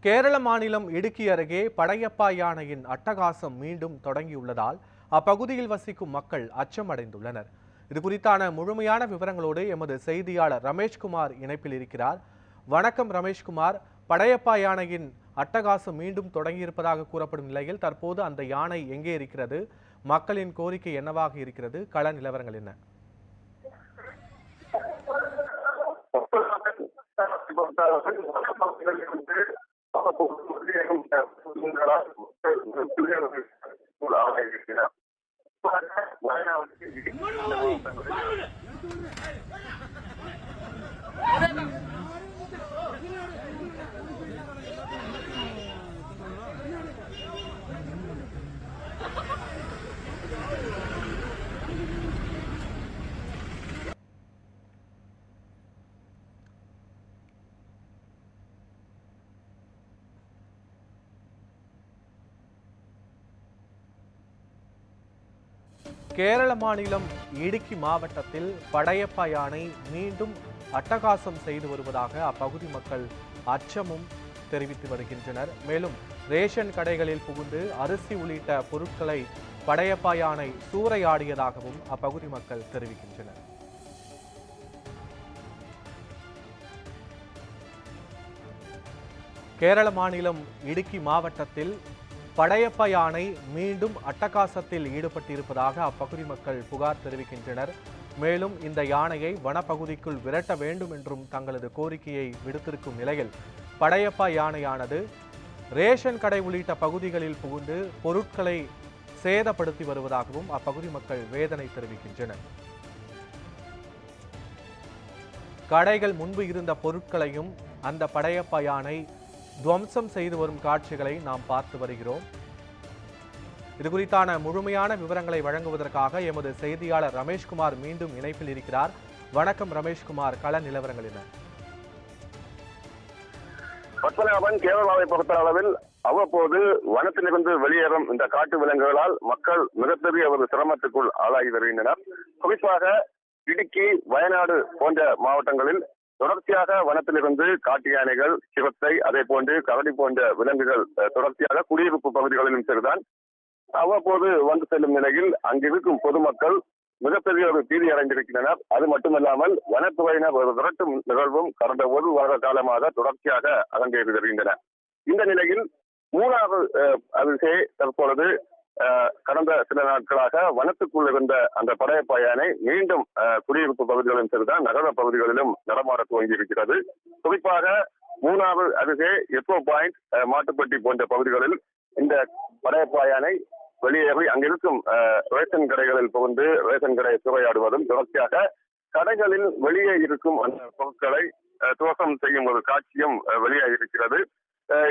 கேரள மாநிலம் இடுக்கி அருகே படையப்பா யானையின் அட்டகாசம் மீண்டும் தொடங்கியுள்ளதால் அப்பகுதியில் வசிக்கும் மக்கள் அச்சமடைந்துள்ளனர். இது குறித்தான முழுமையான விவரங்களோடு எமது செய்தியாளர் ரமேஷ்குமார் இணைப்பில் இருக்கிறார். வணக்கம் ரமேஷ்குமார். படையப்பா யானையின் அட்டகாசம் மீண்டும் தொடங்கியிருப்பதாக கூறப்படும் நிலையில் தற்போது அந்த யானை எங்கே இருக்கிறது? மக்களின் கோரிக்கை என்னவாக இருக்கிறது? கள நிலவரங்கள் என்ன? கேரள மாநிலம் இடுக்கி மாவட்டத்தில் படையப்பா யானை மீண்டும் அட்டகாசம் செய்து வருவதாக அப்பகுதி மக்கள் அச்சமும் தெரிவித்து வருகின்றனர். மேலும் ரேஷன் கடைகளில் புகுந்து அரிசி உள்ளிட்ட பொருட்களை படையப்பா யானை சூறையாடியதாகவும் அப்பகுதி மக்கள் தெரிவிக்கின்றனர். கேரள மாநிலம் இடுக்கி மாவட்டத்தில் படையப்பா யானை மீண்டும் அட்டகாசத்தில் ஈடுபட்டிருப்பதாக அப்பகுதி மக்கள் புகார் தெரிவிக்கின்றனர். மேலும் இந்த யானையை வனப்பகுதிக்குள் விரட்ட வேண்டும் என்றும் தங்களது கோரிக்கையை விடுத்திருக்கும் நிலையில் படையப்பா யானையானது ரேஷன் கடை உள்ளிட்ட பகுதிகளில் புகுந்து பொருட்களை சேதப்படுத்தி வருவதாகவும் அப்பகுதி மக்கள் வேதனை தெரிவிக்கின்றனர். கடைகள் முன்பு இருந்த பொருட்களையும் அந்த படையப்பா யானை துவம்சம் செய்து வரும் காட்சிகளை நாம் பார்த்து வருகிறோம். இது குறித்தான முழுமையான விவரங்களை வழங்குவதற்காக எமது செய்தியாளர் ரமேஷ்குமார் மீண்டும் இணைப்பில் இருக்கிறார். வணக்கம் ரமேஷ்குமார், கள நிலவரங்கள் என்ன? பத்மநாபன், கேரளாவை பொறுத்த அளவில் அவ்வப்போது வனத்திலிருந்து வெளியேறும் இந்த காட்டு விலங்குகளால் மக்கள் மிகப்பெரிய ஒரு சிரமத்துக்குள் ஆளாகி வருகின்றனர். குறிப்பாக இடுக்கி, வயநாடு போன்ற மாவட்டங்களில் தொடர்ச்சியாக வனத்திலிருந்து காட்டு யானைகள், சிறுத்தை, அதே போன்று கரடி போன்ற விலங்குகள் தொடர்ச்சியாக குடியிருப்பு பகுதிகளிலும் சரிதான் அவ்வப்போது வந்து செல்லும் நிலையில் அங்கிருக்கும் பொதுமக்கள் மிகப்பெரிய ஒரு பீதி அடைந்திருக்கின்றனர். அது மட்டுமல்லாமல் வனத்துறையினர் ஒரு விரட்டும் நிகழ்வும் கடந்த ஒரு வார காலமாக தொடர்ச்சியாக அரங்கேறி வருகின்றன. இந்த நிலையில் மூணாவது அருகே தற்பொழுது கடந்த சில நாட்களாக வனத்துக்குள் இருந்த அந்த படையப்பா யானை மீண்டும் குடியிருப்பு பகுதிகளிலும் சரிதான் நகர பகுதிகளிலும் நடமாட துவங்கி இருக்கிறது. குறிப்பாக மூணாவது அருகே எக்கோ பாயிண்ட், மாட்டுப்பட்டி போன்ற பகுதிகளில் இந்த படையப்பா யானை வெளியேறி அங்கிருக்கும் ரேஷன் கடைகளில் புகுந்து ரேஷன் கடை சூறையாடுவதும், தொடர்ச்சியாக கடைகளில் வெளியே இருக்கும் அந்த பொருட்களை துவசம் செய்யும் ஒரு காட்சியும் வெளியாகி இருக்கிறது.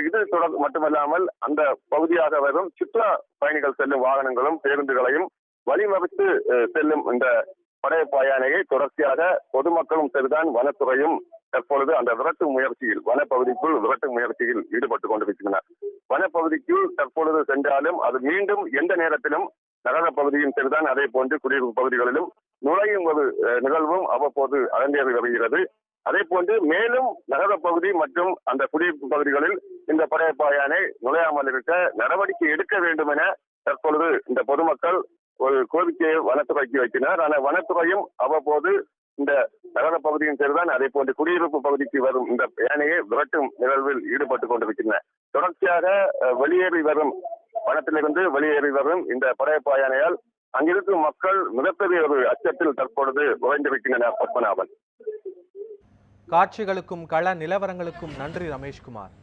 இது மட்டுமல்லாமல் அந்த பகுதியாக வரும் சுற்றுலா பயணிகள் செல்லும் வாகனங்களும் பேருந்துகளையும் வழிமறித்து செல்லும் இந்த படையப்பா யானையை தொடர்ச்சியாக பொதுமக்களும் சரிதான் வனத்துறையும் தற்பொழுது அந்த விரட்டும் முயற்சியில், வனப்பகுதிக்குள் விரட்டும் முயற்சியில் ஈடுபட்டுக் கொண்டிருக்கின்றனர். வனப்பகுதிக்குள் தற்பொழுது சென்றாலும் அது மீண்டும் எந்த நேரத்திலும் நகர பகுதியும் சரிதான் அதே போன்று குடியிருப்பு பகுதிகளிலும் நுழையும் ஒரு நிகழ்வும் அவ்வப்போது அரங்கேறி வருகிறது. அதே போன்று மேலும் நகர பகுதி மற்றும் அந்த குடியிருப்பு பகுதிகளில் இந்த படையப்பா யானை நுழையாமல் இருக்க நடவடிக்கை எடுக்க வேண்டும் என தற்பொழுது இந்த பொதுமக்கள் ஒரு கோரிக்கையை வனத்துறைக்கு வைத்தனர். ஆனால் வனத்துறையும் அவ்வப்போது இந்த நகர பகுதியும் சரிதான் அதே போன்று குடியிருப்பு பகுதிக்கு வரும் இந்த யானையை விரட்டும் நிகழ்வில் ஈடுபட்டுக் கொண்டிருக்கின்றன. தொடர்ச்சியாக வெளியேறி வரும் வனத்திலிருந்து வெளியேறி வரும் இந்த படையப்பா யானையால் அங்கிருக்கும் மக்கள் மிகப்பெரிய ஒரு அச்சத்தில் தற்பொழுது உறைந்திருக்கின்றனர். பத்மநாபன், காட்சிகளுக்கும் கள நிலவரங்களுக்கும் நன்றி ரமேஷ்குமார்.